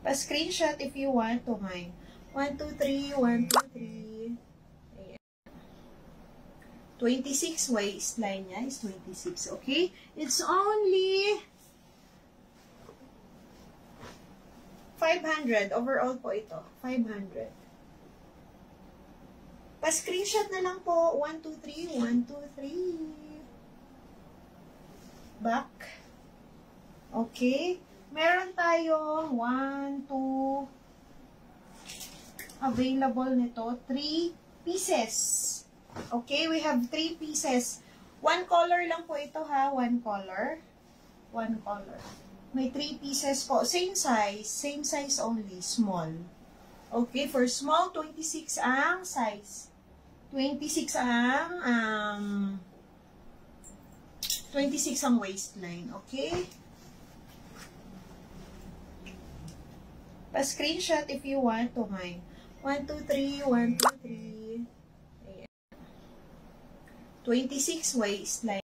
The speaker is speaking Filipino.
Pa-screenshot if you want to, hay. 1, 2, 3, 1, 2, 3. Ayan. 26 waistline niya is 26, okay? It's only 500. Overall po ito. 500. Pa-screenshot na lang po. 1, 2, 3. 1, 2, 3. Back. Okay. Meron tayong 1, 2. Available nito. 3 pieces. Okay. We have 3 pieces. 1 color lang po ito ha. 1 color. 1 color. May 3 pieces po. Same size. Same size only. Small. Okay. For small, 26 ang size. 26 ang 26 ang waistline. Okay? Pa-screenshot if you want to, hay. 1, 2, 3, 1, 2, 3. Ayan. 26 waistline.